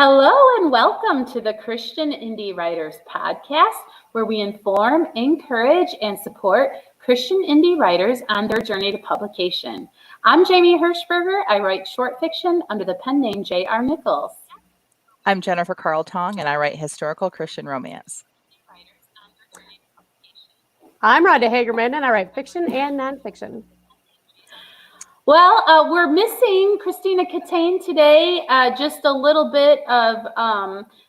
Hello and welcome to the Christian Indie Writers Podcast, where we inform, encourage, and support Christian indie writers on their journey to publication. I'm Jamie Hirschberger. I write short fiction under the pen name J.R. Nichols. I'm Jennifer Carl Tong, and I write historical Christian romance. I'm Rhonda Hagerman, and I write fiction and nonfiction. Well, we're missing Christina Catane today. Just a little bit of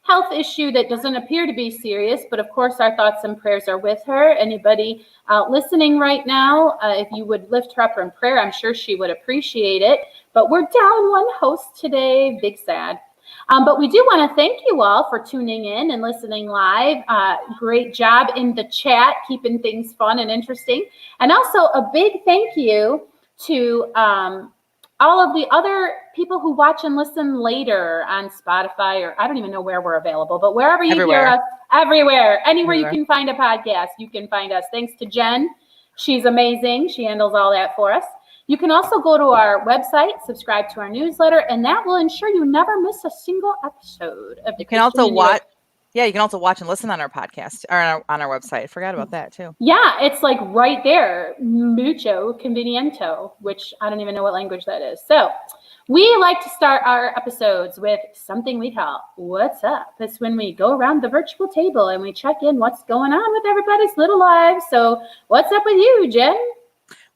health issue that doesn't appear to be serious, but of course our thoughts and prayers are with her. Anybody listening right now, if you would lift her up in prayer, I'm sure she would appreciate it. But we're down one host today, big sad. But we do want to thank you all for tuning in and listening live. Great job in the chat, keeping things fun and interesting. And also a big thank you to all of the other people who watch and listen later on Spotify, or I don't even know where we're available, but wherever you hear us, anywhere you can find a podcast, you can find us. Thanks to Jen. She's amazing. She handles all that for us. You can also go to our website, subscribe to our newsletter, and that will ensure you never miss a single episode of the You can also watch. Yeah, you can also watch and listen on our podcast or on our website. I forgot about that too. Yeah, it's like right there, mucho conveniento, which I don't even know what language that is. So we like to start our episodes with something we call What's Up? It's when we go around the virtual table and we check in what's going on with everybody's little lives. So what's up with you, Jen?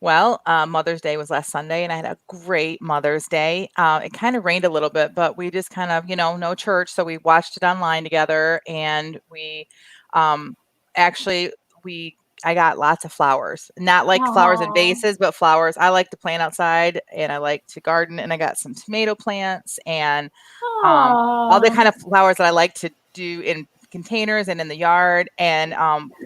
Well, Mother's Day was last Sunday, and I had a great Mother's Day. It kind of rained a little bit, but we just kind of, no church. So we watched it online together, and we I got lots of flowers, not like flowers in vases, but flowers. I like to plant outside, and I like to garden, and I got some tomato plants and all the kind of flowers that I like to do in containers and in the yard, and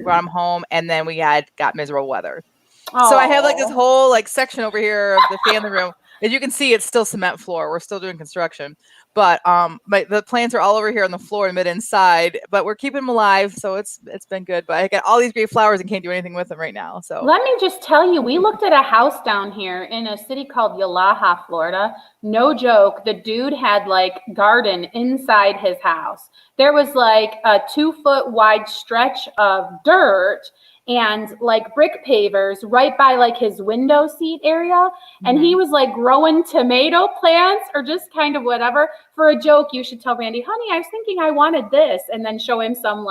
brought them home. And then we got miserable weather. So I have like this whole section over here of the family room. As you can see, it's still cement floor. We're still doing construction, but the plants are all over here on the floor and inside. But we're keeping them alive, so it's been good. But I got all these great flowers and can't do anything with them right now. So let me just tell you, we looked at a house down here in a city called Yalaha, Florida. No joke, the dude had garden inside his house. There was a 2-foot wide stretch of dirt and brick pavers right by his window seat area. And he was growing tomato plants or just kind of whatever. For a joke, you should tell Randy, honey, I was thinking I wanted this, and then show him some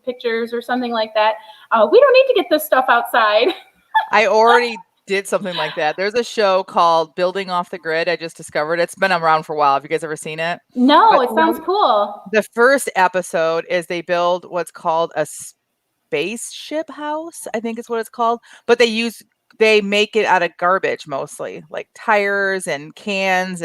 pictures or something like that. We don't need to get this stuff outside. I already did something like that. There's a show called Building Off the Grid. I just discovered it's been around for a while. Have you guys ever seen it? No, it sounds cool. The first episode is they build what's called a spaceship house, I think is what it's called, but they make it out of garbage, mostly like tires and cans,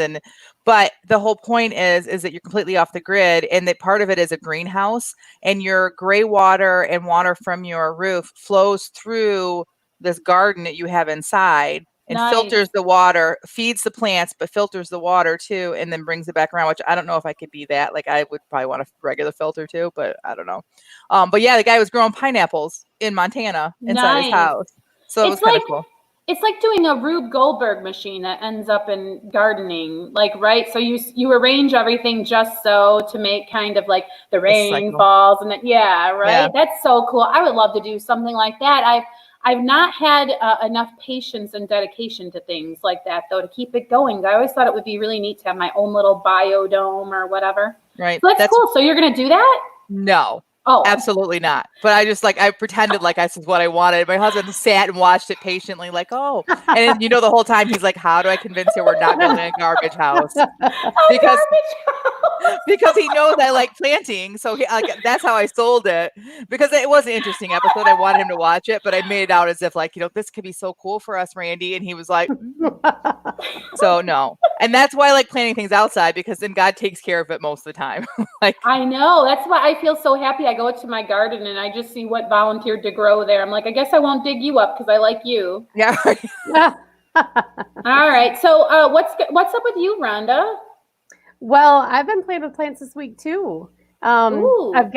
but the whole point is that you're completely off the grid, and that part of it is a greenhouse, and your gray water and water from your roof flows through this garden that you have inside and filters the water, feeds the plants, but filters the water too, and then brings it back around, which I don't know if I could be that. I would probably want a regular filter too, but I don't know. But yeah, the guy was growing pineapples in Montana inside his house. So it was kind of cool. It's like doing a Rube Goldberg machine that ends up in gardening, right? So you arrange everything just so to make kind of the rain falls and right? That's so cool. I would love to do something like that. I've not had enough patience and dedication to things like that, though, to keep it going. I always thought it would be really neat to have my own little biodome or whatever. Right. So that's cool. So you're going to do that? No. Oh, absolutely not. But I just I pretended this is what I wanted. My husband sat and watched it patiently, and the whole time he's like, how do I convince her we're not building a garbage house? Because he knows I like planting. So that's how I sold it, because it was an interesting episode. I wanted him to watch it, but I made it out as if this could be so cool for us, Randy. And he was like, so no. And that's why I like planting things outside, because then God takes care of it most of the time. I know. That's why I feel so happy. I go to my garden and I just see what volunteered to grow there. I'm like, I guess I won't dig you up because I like you. Yeah. All right. So what's up with you, Rhonda? Well, I've been playing with plants this week too. I've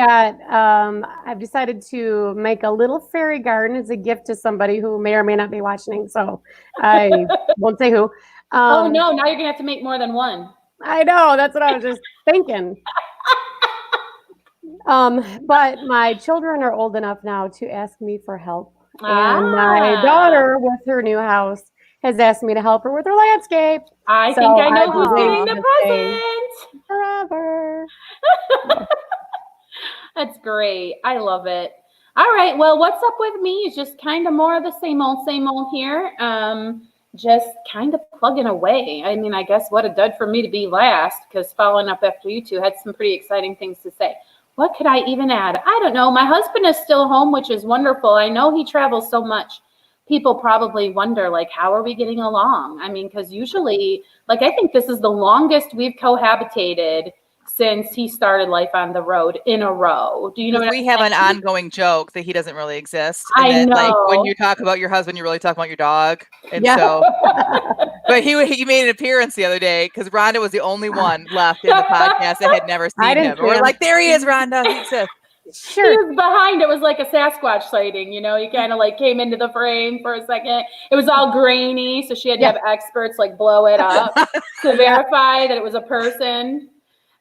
decided to make a little fairy garden as a gift to somebody who may or may not be watching. So I won't say who. Oh no, now you're gonna have to make more than one. I know. That's what I was just thinking. But my children are old enough now to ask me for help. And my daughter, with her new house, has asked me to help her with her landscape. I So think I know I've who's been getting waiting the to say present. forever. That's great. I love it. All right. Well, what's up with me is just kind of more of the same old here. Just kind of plugging away. I mean, I guess what a dud for me to be last, because following up after you two had some pretty exciting things to say. What could I even add? I don't know. My husband is still home, which is wonderful. I know he travels so much. People probably wonder, like, how are we getting along? I mean, because usually, like, I think this is the longest we've cohabitated since he started life on the road in a row. Do you know what we have an ongoing joke that he doesn't really exist. I And that, like, when know. you talk about your husband, you really talk about your dog. And Yeah. so, but he made an appearance the other day because Rhonda was the only one left in the podcast that had never I seen didn't him. see We're him. like, there he is, Rhonda. He exists. He Sure. was behind. It was like a Sasquatch sighting, you know. He kind of like came into the frame for a second. It was all grainy, so she had to Yeah. have experts like blow it up to verify that it was a person.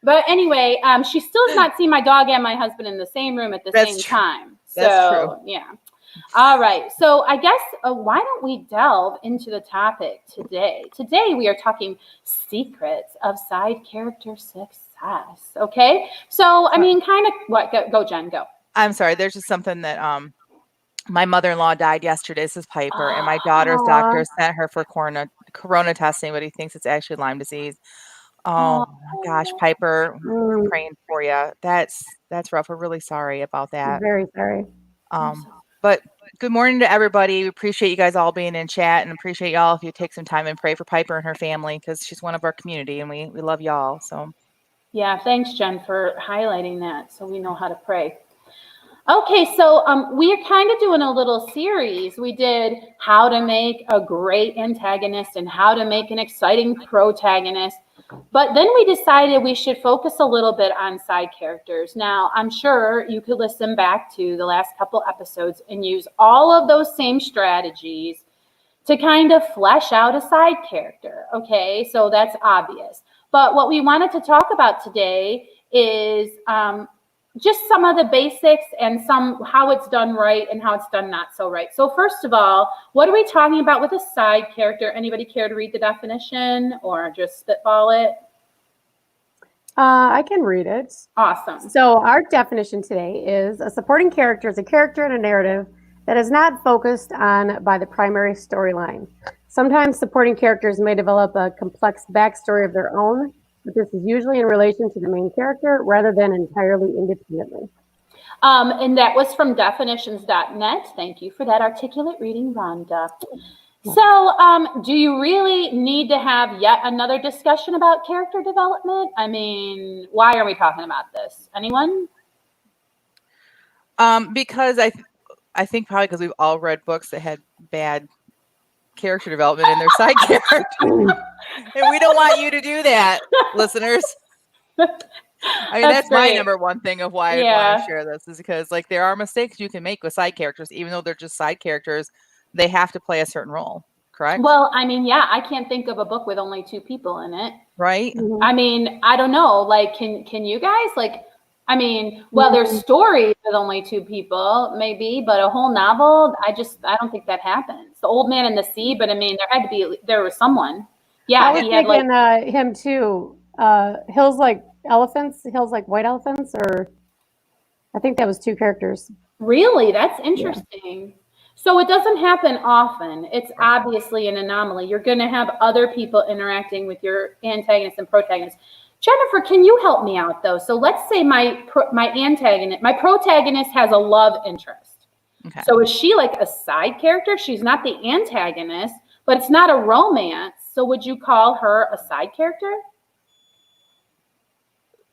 But anyway, she still has not seen my dog and my husband in the same room at the That's same true. time. That's true. Yeah. All right. So I guess why don't we delve into the topic today? Today we are talking secrets of side character success. Okay. So I mean, kind of what? Go, Jen. Go. I'm sorry. There's just something that my mother-in-law died yesterday. This is Piper, and my daughter's doctor sent her for corona testing, but he thinks it's actually Lyme disease. Oh my gosh, Piper, we're praying for you. That's rough. We're really sorry about that. Very sorry. But good morning to everybody. We appreciate you guys all being in chat, and appreciate y'all if you take some time and pray for Piper and her family, because she's one of our community, and we love y'all. So yeah, thanks, Jen, for highlighting that so we know how to pray. Okay, so we are kind of doing a little series. We did how to make a great antagonist and how to make an exciting protagonist. But then we decided we should focus a little bit on side characters. Now, I'm sure you could listen back to the last couple episodes and use all of those same strategies to kind of flesh out a side character. Okay, so that's obvious. But what we wanted to talk about today is just some of the basics and some how it's done right and how it's done not so right. So first of all, what are we talking about with a side character? Anybody care to read the definition or just spitball it? I can read it. Awesome. So our definition today is a supporting character is a character in a narrative that is not focused on by the primary storyline. Sometimes supporting characters may develop a complex backstory of their own, but this is usually in relation to the main character rather than entirely independently. And that was from definitions.net. Thank you for that articulate reading, Rhonda. So do you really need to have yet another discussion about character development? I mean, why are we talking about this? Anyone? because I think probably because we've all read books that had bad character development in their side character. And we don't want you to do that, listeners. I mean, that's my number one thing of why I want to share this is because, like, there are mistakes you can make with side characters, even though they're just side characters. They have to play a certain role, correct? Well, I mean, yeah, I can't think of a book with only 2 people in it. Right? Mm-hmm. I mean, I don't know. Like, can you guys, like, I mean, well, there's stories with only 2 people, maybe, but a whole novel, I don't think that happens. The Old Man and the Sea, but I mean, there was someone. Yeah, I was thinking him too. Hills Like Elephants, Hills Like White Elephants, or I think that was 2 characters. Really? That's interesting. Yeah. So it doesn't happen often. It's obviously an anomaly. You're going to have other people interacting with your antagonist and protagonist. Jennifer, can you help me out though? So let's say my protagonist has a love interest. Okay. So is she like a side character? She's not the antagonist, but it's not a romance. So would you call her a side character?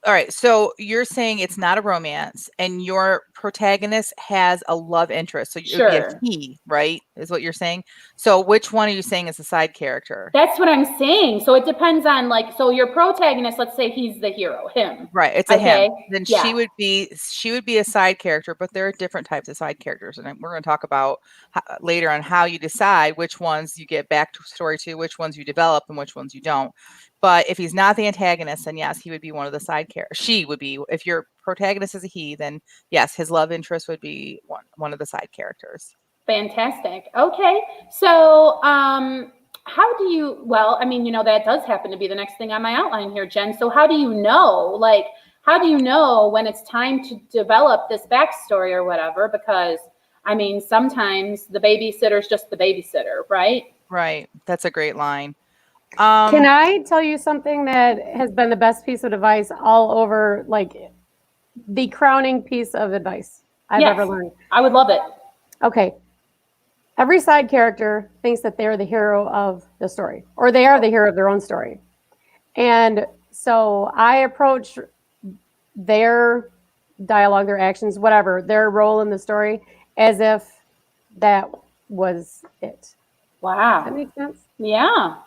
All right. So you're saying it's not a romance and your protagonist has a love interest. So it would be a he, right? Is what you're saying. So which one are you saying is a side character? That's what I'm saying. So it depends on, like, so your protagonist, let's say he's the hero, him. Right. It's a him. Then she would be a side character, but there are different types of side characters. And we're going to talk about later on how you decide which ones you get backstory to, which ones you develop and which ones you don't. But if he's not the antagonist, then yes, he would be one of the side characters. She would be. If your protagonist is a he, then yes, his love interest would be one of the side characters. Fantastic. Okay. So, how do you, well, I mean, that does happen to be the next thing on my outline here, Jen. So how do you know, when it's time to develop this backstory or whatever? Because, I mean, sometimes the babysitter's just the babysitter, right? Right. That's a great line. Can I tell you something that has been the best piece of advice all over, like the crowning piece of advice I've ever learned? I would love it. Okay. Every side character thinks that they're the hero of the story, or they are the hero of their own story. And so I approach their dialogue, their actions, whatever, their role in the story as if that was it. Wow. That makes sense? Yeah.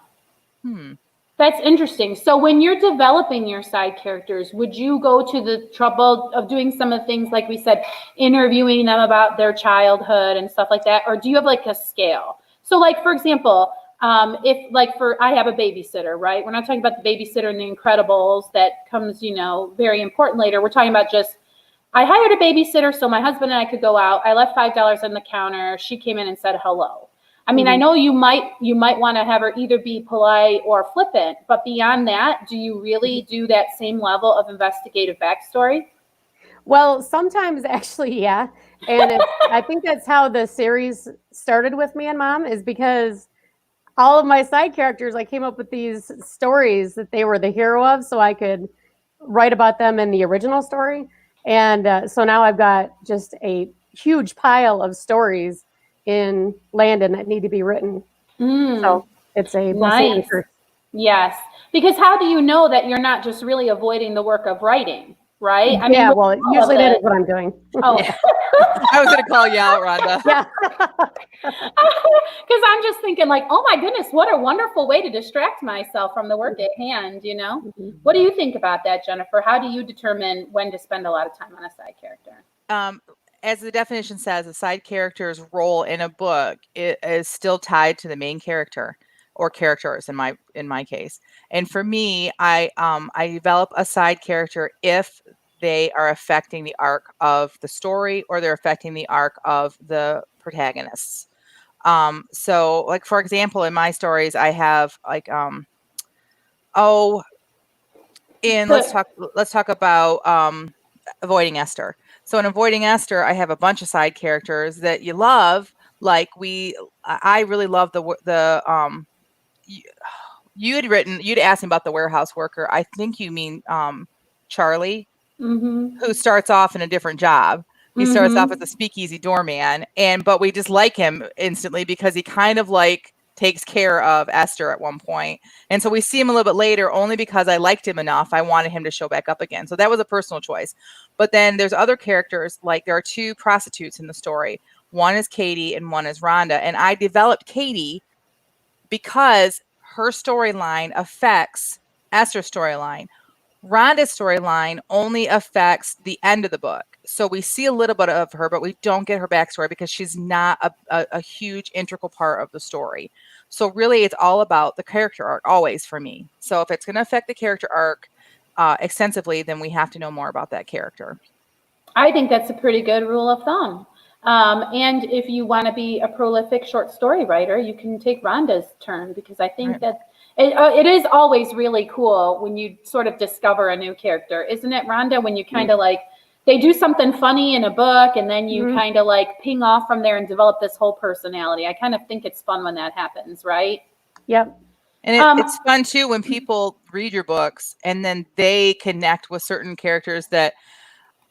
That's interesting. So when you're developing your side characters, would you go to the trouble of doing some of the things, like we said, interviewing them about their childhood and stuff like that? Or do you have like a scale? So like, for example, I have a babysitter, right? We're not talking about the babysitter in The Incredibles that comes, very important later. We're talking about just, I hired a babysitter so my husband and I could go out. I left $5 on the counter. She came in and said hello. I mean, I know you might want to have her either be polite or flippant, but beyond that, do you really do that same level of investigative backstory? Well, sometimes actually, yeah. And I think that's how the series started with me and Mom, is because all of my side characters, I came up with these stories that they were the hero of, so I could write about them in the original story. And so now I've got just a huge pile of stories in Landon that need to be written. So it's a blessing and a curse. Yes. Because how do you know that you're not just really avoiding the work of writing, right? I mean, well, usually that is what I'm doing. Oh, I was going to call you out, Rhonda. Yeah. Because I'm just thinking like, oh my goodness, what a wonderful way to distract myself from the work at hand, What do you think about that, Jennifer? How do you determine when to spend a lot of time on a side character? As the definition says, a side character's role in a book is still tied to the main character or characters in my case. And for me, I develop a side character if they are affecting the arc of the story or they're affecting the arc of the protagonists. So like, for example, in my stories, I have like, let's talk about Avoiding Esther. So in Avoiding Esther, I have a bunch of side characters that you love. Like I really love you'd asked me about the warehouse worker. I think you mean Charlie, who starts off in a different job. He starts off as a speakeasy doorman, but we just like him instantly because he kind of like takes care of Esther at one point. And so we see him a little bit later only because I liked him enough. I wanted him to show back up again. So that was a personal choice. But then there's other characters, like there are two prostitutes in the story. One is Katie and one is Rhonda. And I developed Katie because her storyline affects Esther's storyline. Rhonda's storyline only affects the end of the book. So we see a little bit of her, but we don't get her backstory because she's not a huge integral part of the story. So really it's all about the character arc always for me. So if it's going to affect the character arc extensively, then we have to know more about that character. I think that's a pretty good rule of thumb. And if you want to be a prolific short story writer, you can take Rhonda's turn, because I think that it is always really cool when you sort of discover a new character, isn't it, Rhonda? When you kind of like, they do something funny in a book and then you kind of like ping off from there and develop this whole personality. I kind of think it's fun when that happens, right? Yep. And it's fun too when people read your books and then they connect with certain characters that,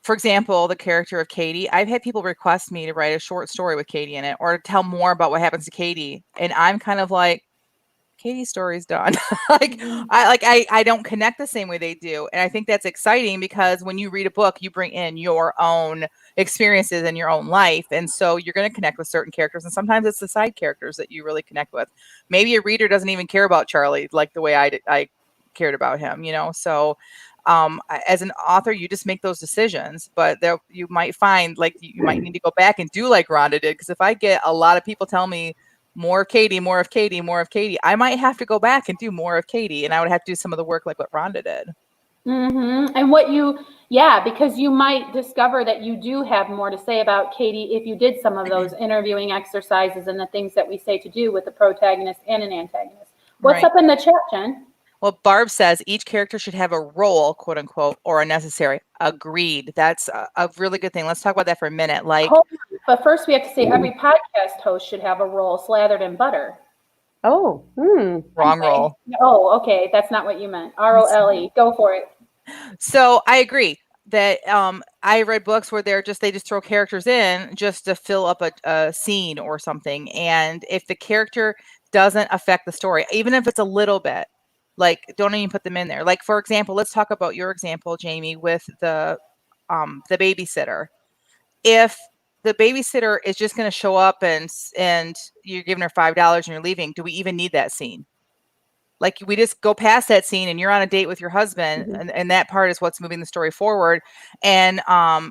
for example, the character of Katie. I've had people request me to write a short story with Katie in it or to tell more about what happens to Katie. And I'm kind of like, Katie's story's done. I don't connect the same way they do. And I think that's exciting because when you read a book, you bring in your own experiences in your own life. And so you're going to connect with certain characters. And sometimes it's the side characters that you really connect with. Maybe a reader doesn't even care about Charlie like the way I cared about him, So as an author, you just make those decisions, but you might find like you might need to go back and do like Rhonda did. Because if I get a lot of people tell me more of Katie, more of Katie, more of Katie. I might have to go back and do more of Katie, and I would have to do some of the work like what Rhonda did. And because you might discover that you do have more to say about Katie if you did some of those interviewing exercises and the things that we say to do with the protagonist and an antagonist. What's up in the chat, Jen? Well, Barb says each character should have a role, quote unquote, or a necessary. Agreed. That's a really good thing. Let's talk about that for a minute. But first we have to say every podcast host should have a role slathered in butter. Oh, wrong role. Oh, okay. That's not what you meant. ROLE. Go for it. So I agree that I read books where they just throw characters in just to fill up a scene or something. And if the character doesn't affect the story, even if it's a little bit, like don't even put them in there. Like, for example, let's talk about your example, Jamie, with the babysitter. If the babysitter is just going to show up and you're giving her $5 and you're leaving, do we even need that scene? Like, we just go past that scene and you're on a date with your husband, and that part is what's moving the story forward. And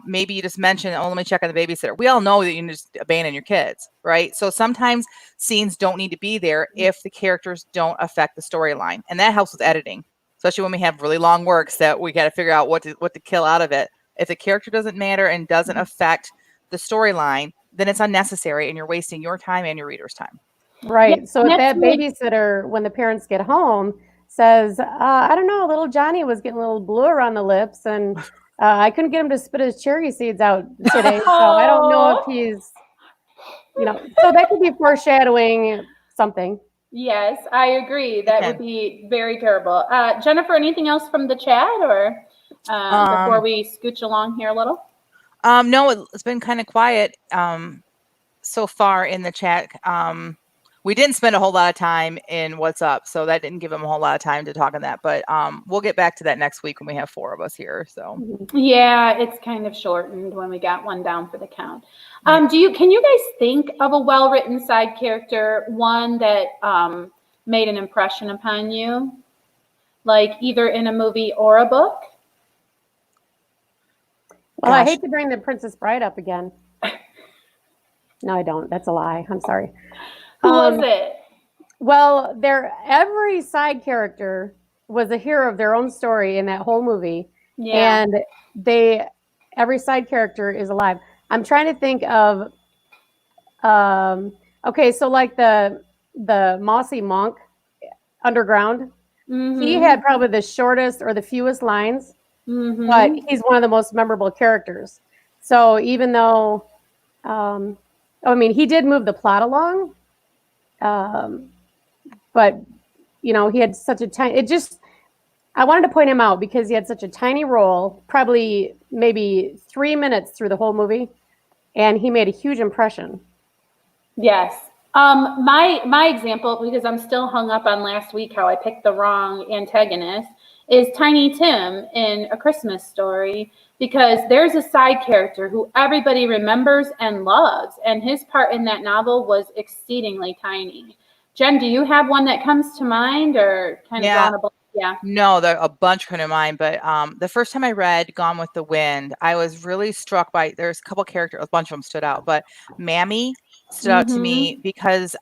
maybe you just mention, oh, let me check on the babysitter. We all know that you can just abandon your kids, right? So sometimes scenes don't need to be there if the characters don't affect the storyline. And that helps with editing, especially when we have really long works that we got to figure out what to kill out of it. If the character doesn't matter and doesn't affect the storyline, then it's unnecessary and you're wasting your time and your reader's time. Right. Yeah, so if that babysitter, when the parents get home, says, I don't know, little Johnny was getting a little blue around the lips, and I couldn't get him to spit his cherry seeds out today. So I don't know if he's, so that could be foreshadowing something. Yes, I agree. That would be very terrible. Jennifer, anything else from the chat or before we scooch along here a little? No, it's been kind of quiet so far in the chat. We didn't spend a whole lot of time in What's Up, so that didn't give them a whole lot of time to talk on that. But we'll get back to that next week when we have 4 of us here. So yeah, it's kind of shortened when we got one down for the count. Can you guys think of a well-written side character, one that made an impression upon you, like either in a movie or a book? Well, I hate to bring the Princess Bride up again. No, I don't. That's a lie. I'm sorry. Who was it? Well, every side character was a hero of their own story in that whole movie. Yeah. And every side character is alive. I'm trying to think of, okay, so like the Mossy Monk Underground, he had probably the shortest or the fewest lines, but he's one of the most memorable characters. So even though, he did move the plot along, but he had such a tiny, I wanted to point him out because he had such a tiny role, probably maybe 3 minutes through the whole movie, and he made a huge impression. Yes. My example, because I'm still hung up on last week how I picked the wrong antagonist, is Tiny Tim in A Christmas Story, because there's a side character who everybody remembers and loves, and his part in that novel was exceedingly tiny. Jen, do you have one that comes to mind, or kind of drawn a blank? Yeah. No, there a bunch come to mind, but the first time I read Gone with the Wind, I was really struck by, there's a couple characters, a bunch of them stood out, but Mammy stood out to me because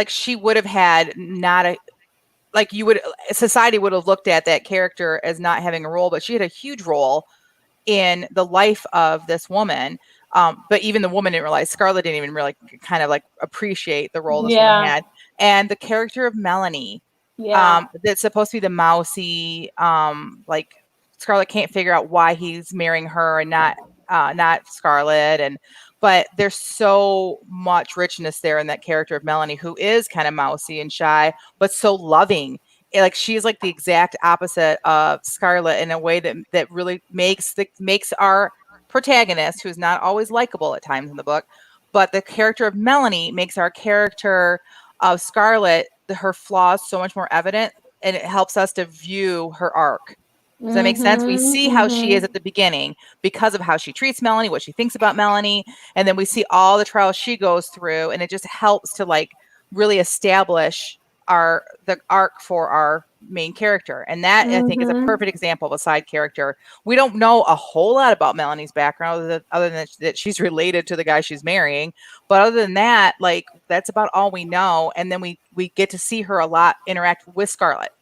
she would have had society would have looked at that character as not having a role, but she had a huge role in the life of this woman. But even the woman didn't realize, Scarlett didn't even really kind of appreciate the role this woman had. And the character of Melanie, that's supposed to be the mousy, Scarlett can't figure out why he's marrying her and not Scarlett. But there's so much richness there in that character of Melanie, who is kind of mousy and shy, but so loving. She's like the exact opposite of Scarlett in a way that really makes our protagonist, who's not always likable at times in the book, but the character of Melanie makes our character of Scarlett, her flaws so much more evident, and it helps us to view her arc. Does that make sense? We see how she is at the beginning because of how she treats Melanie, what she thinks about Melanie, and then we see all the trials she goes through, and it just helps to really establish the arc for our main character. And that I think is a Mhm. perfect example of a side character. We don't know a whole lot about Melanie's background other than that she's related to the guy she's marrying. But other than that, like that's about all we know. And then we get to see her a lot interact with Scarlett.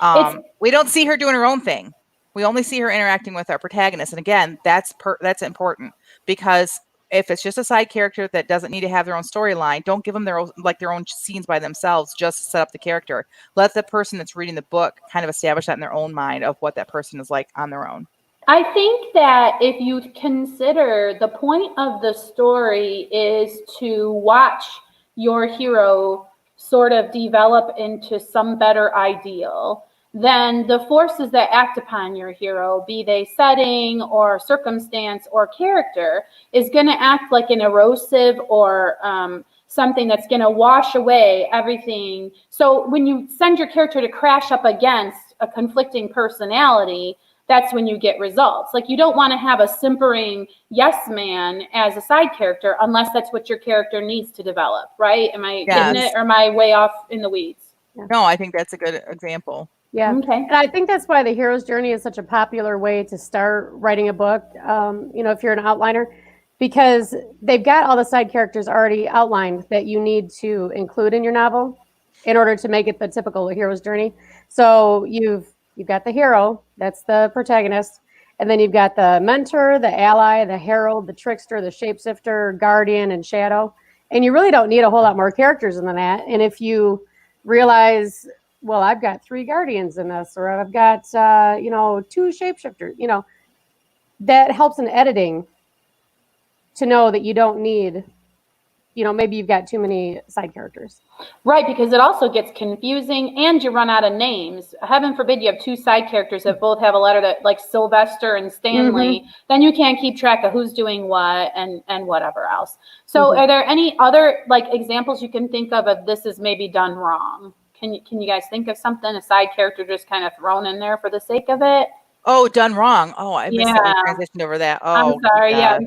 It's We don't see her doing her own thing. We only see her interacting with our protagonist. And again, that's important, because if it's just a side character that doesn't need to have their own storyline, don't give them their own scenes by themselves just to set up the character. Let the person that's reading the book kind of establish that in their own mind of what that person is like on their own. I think that if you consider the point of the story is to watch your hero sort of develop into some better ideal, then the forces that act upon your hero, be they setting or circumstance or character, is going to act like an erosive or something that's going to wash away everything. So when you send your character to crash up against a conflicting personality, that's when you get results. Like, you don't want to have a simpering yes man as a side character unless that's what your character needs to develop, right? Am I getting it, or am I way off in the weeds? No, I think that's a good example. Yeah. Okay. And I think that's why the hero's journey is such a popular way to start writing a book. If you're an outliner, because they've got all the side characters already outlined that you need to include in your novel in order to make it the typical hero's journey. So you've got the hero, that's the protagonist, and then you've got the mentor, the ally, the herald, the trickster, the shapeshifter, guardian, and shadow. And you really don't need a whole lot more characters than that. And if you realize, well, I've got 3 guardians in this, or I've got 2 shapeshifters, that helps in editing to know that you don't need, maybe you've got too many side characters. Right, because it also gets confusing and you run out of names. Heaven forbid you have 2 side characters that both have a letter that, like Sylvester and Stanley, then you can't keep track of who's doing what and whatever else. So are there any other examples you can think of this is maybe done wrong? Can you guys think of something, a side character just kind of thrown in there for the sake of it? Oh, done wrong. Oh, I missed that. We transitioned over that. Oh, I'm sorry. Yeah,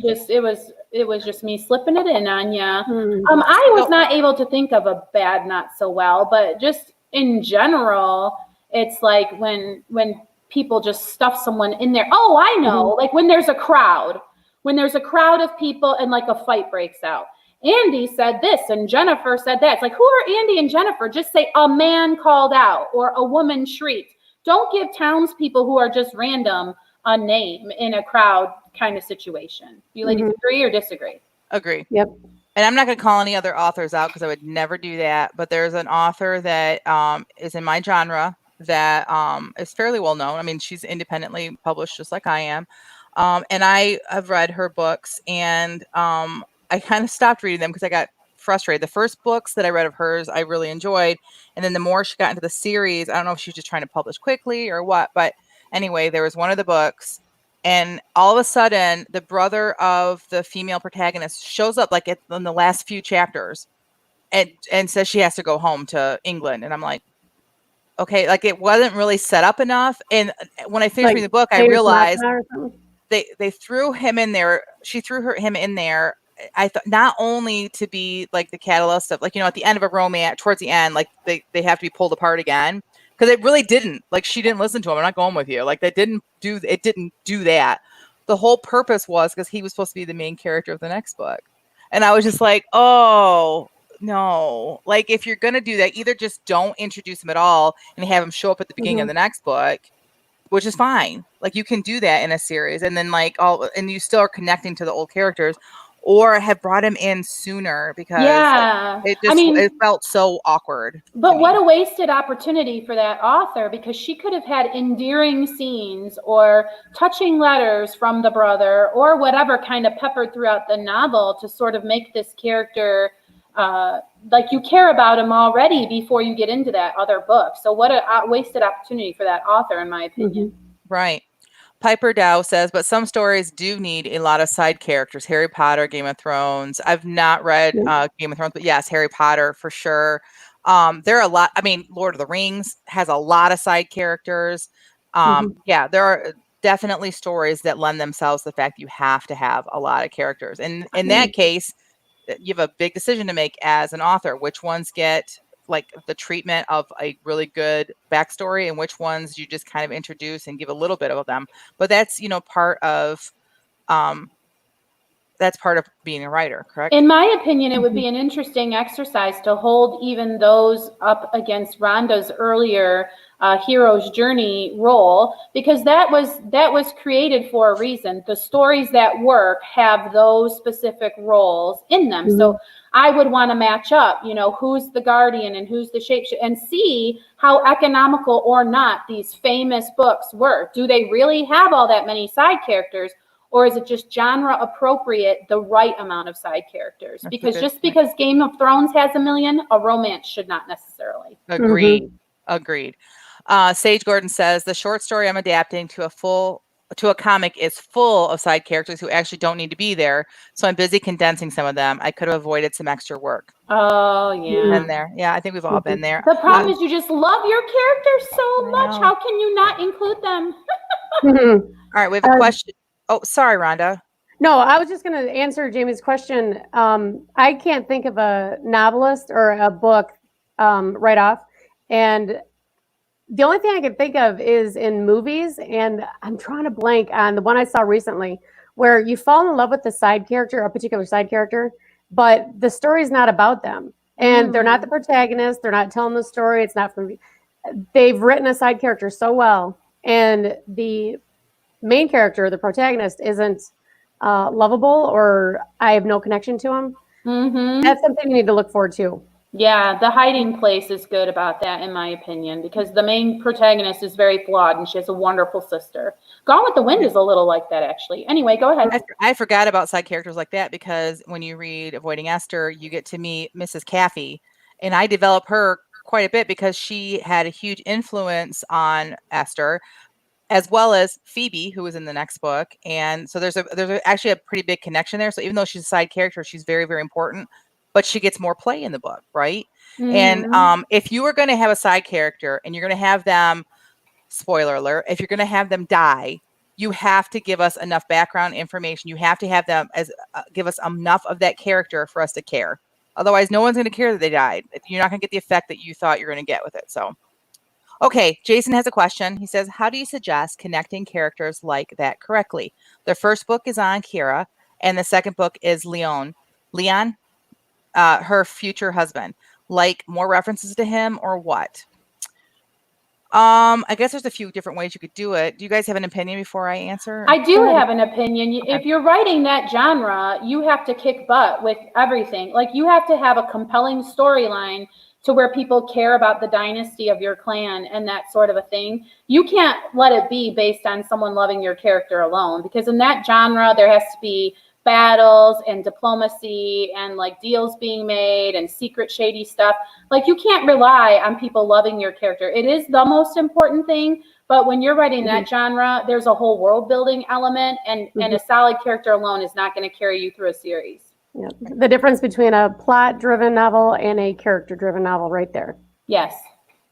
it was just me slipping it in on you. I was not able to think of a bad not so well, but just in general, it's like when people just stuff someone in there. Oh, I know. Like when there's a crowd of people and like a fight breaks out. Andy said this and Jennifer said that. It's like, who are Andy and Jennifer? Just say a man called out or a woman shrieked. Don't give townspeople who are just random a name in a crowd kind of situation. Do you ladies agree or disagree? Agree. Yep. And I'm not going to call any other authors out because I would never do that. But there's an author that is in my genre that is fairly well known. I mean, she's independently published just like I am. And I have read her books, and I kind of stopped reading them because I got frustrated. The first books that I read of hers, I really enjoyed. And then the more she got into the series, I don't know if she's just trying to publish quickly or what. But anyway, there was one of the books, and all of a sudden, the brother of the female protagonist shows up like in the last few chapters and says she has to go home to England. And I'm like, okay, like it wasn't really set up enough. And when I finished reading the book, I realized they threw him in there. She threw him in there. I thought not only to be like the catalyst of, like, at the end of a romance, towards the end, like they have to be pulled apart again. Because it really didn't. Like, she didn't listen to him. I'm not going with you. Like, it didn't do that. The whole purpose was because he was supposed to be the main character of the next book. And I was just like, oh, no. Like, if you're going to do that, either just don't introduce him at all and have him show up at the beginning of the next book, which is fine. Like, you can do that in a series. And then, and you still are connecting to the old characters. Or have brought him in sooner, because it felt so awkward. But what a wasted opportunity for that author, because she could have had endearing scenes or touching letters from the brother or whatever kind of peppered throughout the novel to sort of make this character like you care about him already before you get into that other book. So what a wasted opportunity for that author, in my opinion. Right. Piper Dow says, but some stories do need a lot of side characters. Harry Potter, Game of Thrones. I've not read Game of Thrones, but yes, Harry Potter for sure. There are a lot. I mean, Lord of the Rings has a lot of side characters. Yeah, there are definitely stories that lend themselves to the fact you have to have a lot of characters. And in that case, you have a big decision to make as an author. Which ones get like the treatment of a really good backstory and which ones you just kind of introduce and give a little bit of them. But that's, that's part of being a writer, correct? In my opinion, it would be an interesting exercise to hold even those up against Rhonda's earlier hero's journey role, because that was created for a reason. The stories that work have those specific roles in them. So I would want to match up, who's the guardian and who's the shapeshifter, and see how economical or not these famous books were. Do they really have all that many side characters? Or is it just genre appropriate, the right amount of side characters? Because just because Game of Thrones has a million, a romance should not necessarily. Agreed. Agreed. Sage Gordon says the short story I'm adapting to a comic is full of side characters who actually don't need to be there. So I'm busy condensing some of them. I could have avoided some extra work. Oh, yeah. Been there. Yeah, I think we've all been there. The problem is you just love your characters so much. How can you not include them? All right, we have a question. Oh, sorry, Rhonda. No, I was just going to answer Jamie's question. I can't think of a novelist or a book right off. And the only thing I can think of is in movies, and I'm trying to blank on the one I saw recently, where you fall in love with the side character, a particular side character, but the story is not about them. And they're not the protagonist. They're not telling the story. It's not from. They've written a side character so well, and the main character, the protagonist, isn't lovable, or I have no connection to him. That's something you need to look forward to. Yeah, The Hiding Place is good about that, in my opinion, because the main protagonist is very flawed and she has a wonderful sister. Gone with the Wind is a little like that, actually. Anyway, go ahead. I forgot about side characters like that, because when you read Avoiding Esther, you get to meet Mrs. Caffey, and I develop her quite a bit because she had a huge influence on Esther, as well as Phoebe, who was in the next book. And so there's actually a pretty big connection there. So even though she's a side character, she's very, very important, but she gets more play in the book, right? And if you are going to have a side character and you're going to have them, spoiler alert, if you're going to have them die, you have to give us enough background information. You have to have them give us enough of that character for us to care. Otherwise, no one's going to care that they died. You're not going to get the effect that you thought you're going to get with it. So. Okay, Jason has a question. He says, how do you suggest connecting characters like that correctly? The first book is on Kira, and the second book is Leon, her future husband. Like more references to him or what? I guess there's a few different ways you could do it. Do you guys have an opinion before I answer? I do have an opinion. Okay. If you're writing that genre, you have to kick butt with everything. Like, you have to have a compelling storyline to where people care about the dynasty of your clan and that sort of a thing. You can't let it be based on someone loving your character alone, because in that genre, there has to be battles and diplomacy and like deals being made and secret shady stuff. Like, you can't rely on people loving your character. It is the most important thing, but when you're writing that genre, there's a whole world building element, and a solid character alone is not going to carry you through a series. Yeah. The difference between a plot-driven novel and a character-driven novel, right there. Yes.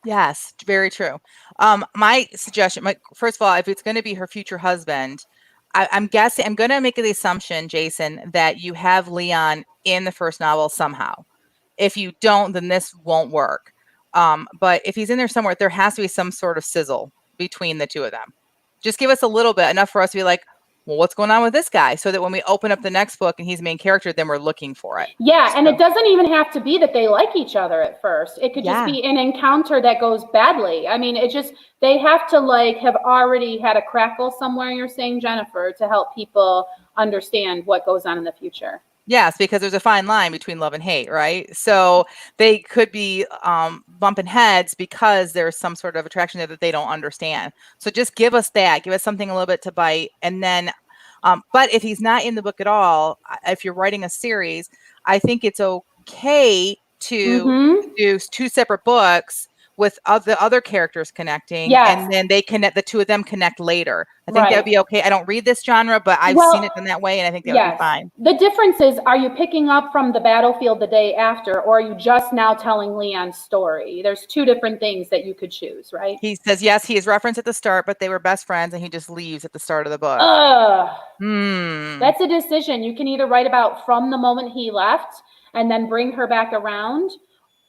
Yes, very true. My suggestion, first of all, if it's going to be her future husband, I'm going to make the assumption, Jason, that you have Leon in the first novel somehow. If you don't, then this won't work. But if he's in there somewhere, there has to be some sort of sizzle between the two of them. Just give us a little bit, enough for us to be like, well, what's going on with this guy? So that when we open up the next book and he's the main character, then we're looking for it. Yeah, and it doesn't even have to be that they like each other at first. It could just be an encounter that goes badly. I mean, they have to like have already had a crackle somewhere, you're saying, Jennifer, to help people understand what goes on in the future. Yes, because there's a fine line between love and hate, right? So they could be bumping heads because there's some sort of attraction there that they don't understand. So just give us that. Give us something a little bit to bite. And then, but if he's not in the book at all, if you're writing a series, I think it's okay to do two separate books with the other characters connecting, and then the two of them connect later. I think that would be okay. I don't read this genre, but I've seen it done that way, and I think that would be fine. The difference is, are you picking up from the battlefield the day after, or are you just now telling Leon's story? There's two different things that you could choose, right? He says, yes, he is referenced at the start, but they were best friends, and he just leaves at the start of the book. That's a decision. You can either write about from the moment he left and then bring her back around,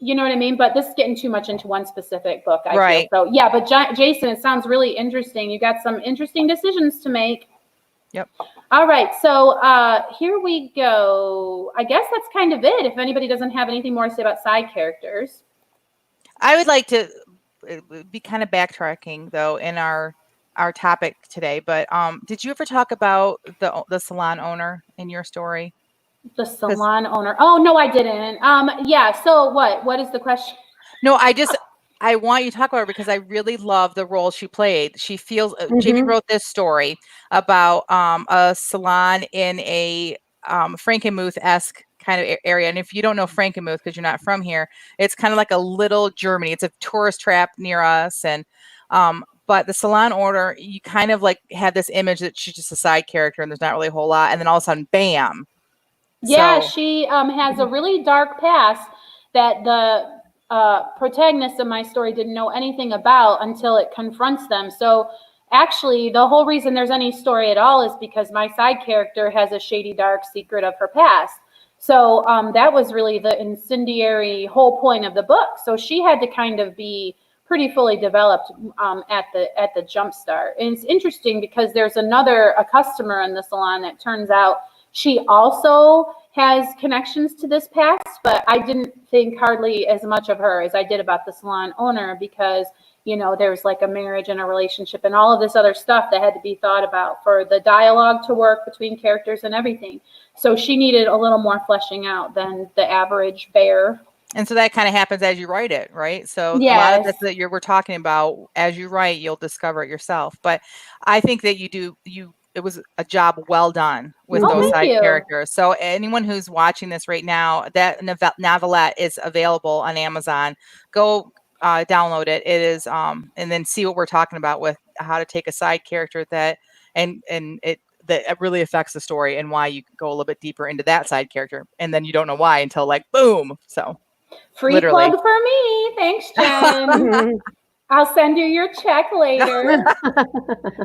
You know what I mean? But this is getting too much into one specific book, I Right. feel. So yeah, but Jason, it sounds really interesting. You got some interesting decisions to make. Yep. All right, so here we go. I guess that's kind of it. If anybody doesn't have anything more to say about side characters. I would like to be kind of backtracking though in our topic today, but did you ever talk about the salon owner in your story? The salon owner. Oh, no, I didn't. Yeah, so what is the question? No, I want you to talk about her because I really love the role she played. She feels Jamie Mhm. wrote this story about a salon in a Frankenmuth-esque kind of area. And if you don't know Frankenmuth because you're not from here, it's kind of like a little Germany. It's a tourist trap near us, and but the salon owner, you kind of like have this image that she's just a side character and there's not really a whole lot, and then all of a sudden, bam. Yeah, So she has a really dark past that the protagonist of my story didn't know anything about until it confronts them. So actually, the whole reason there's any story at all is because my side character has a shady, dark secret of her past. So that was really the incendiary whole point of the book. So she had to kind of be pretty fully developed at the jump start. And it's interesting because there's a customer in the salon that turns out she also has connections to this past, but I didn't think hardly as much of her as I did about the salon owner because, you know, there's like a marriage and a relationship and all of this other stuff that had to be thought about for the dialogue to work between characters and everything. So she needed a little more fleshing out than the average bear. And so that kind of happens as you write it, right? So a lot of Yes. this that we're talking about, as you write, you'll discover it yourself. But I think that it was a job well done with Oh, those Mhm. thank side you. characters. So anyone who's watching this right now, that novelette is available on Amazon. Go download it. It is, and then see what we're talking about with how to take a side character that it really affects the story and why you go a little bit deeper into that side character, and then you don't know why until like boom. So. Free Literally. plug for me. Thanks, Jen. Mhm. I'll send you your check later.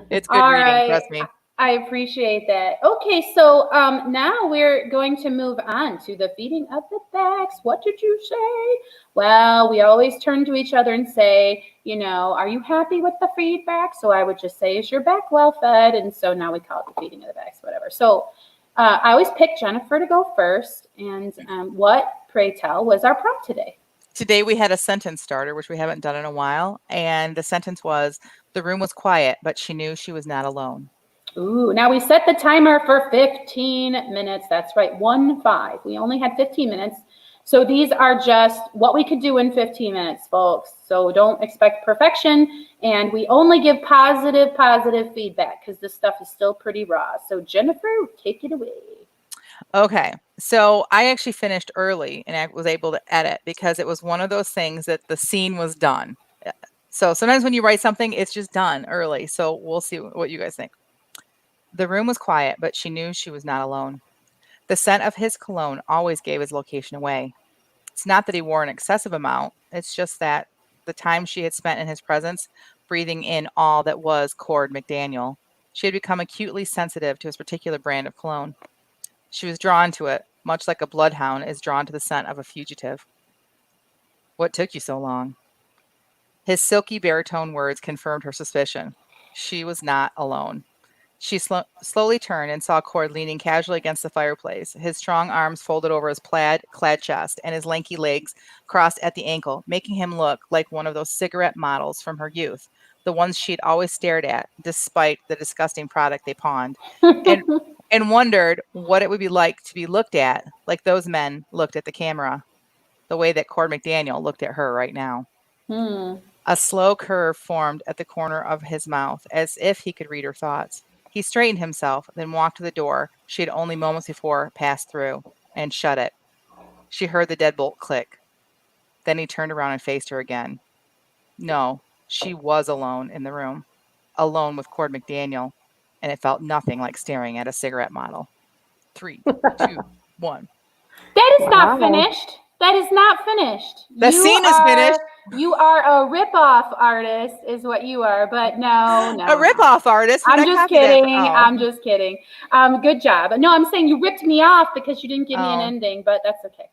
It's good All reading, right. trust me. I appreciate that. Okay, so now we're going to move on to the feeding of the facts. What did you say? Well, we always turn to each other and say, you know, are you happy with the feedback? So I would just say, is your back well fed? And so now we call it the feeding of the facts, whatever. So I always pick Jennifer to go first. And what, pray tell, was our prompt today? Today we had a sentence starter, which we haven't done in a while. And the sentence was, the room was quiet, but she knew she was not alone. Ooh, now we set the timer for 15 minutes. That's right, 1-5. We only had 15 minutes. So these are just what we could do in 15 minutes, folks. So don't expect perfection. And we only give positive feedback because this stuff is still pretty raw. So Jennifer, take it away. Okay, so I actually finished early and I was able to edit because it was one of those things that the scene was done. So sometimes when you write something, it's just done early. So we'll see what you guys think. The room was quiet, but she knew she was not alone. The scent of his cologne always gave his location away. It's not that he wore an excessive amount. It's just that the time she had spent in his presence, breathing in all that was Cord McDaniel, she had become acutely sensitive to his particular brand of cologne. She was drawn to it, much like a bloodhound is drawn to the scent of a fugitive. What took you so long? His silky baritone words confirmed her suspicion. She was not alone. She slowly turned and saw Cord leaning casually against the fireplace, his strong arms folded over his clad chest and his lanky legs crossed at the ankle, making him look like one of those cigarette models from her youth, the ones she'd always stared at, despite the disgusting product they pawned, and wondered what it would be like to be looked at like those men looked at the camera, the way that Cord McDaniel looked at her right now. A slow curve formed at the corner of his mouth, as if he could read her thoughts. He straightened himself, then walked to the door she had only moments before passed through, and shut it. She heard the deadbolt click. Then he turned around and faced her again. No, she was alone in the room, alone with Cord McDaniel, and it felt nothing like staring at a cigarette model. 3, 2, 1. That is not Wow. finished. That is not finished. The scene is finished. You are a rip-off artist, is what you are. But no. A rip-off artist. I'm just kidding. Oh. I'm just kidding. Good job. No, I'm saying you ripped me off because you didn't give me an ending, but that's okay.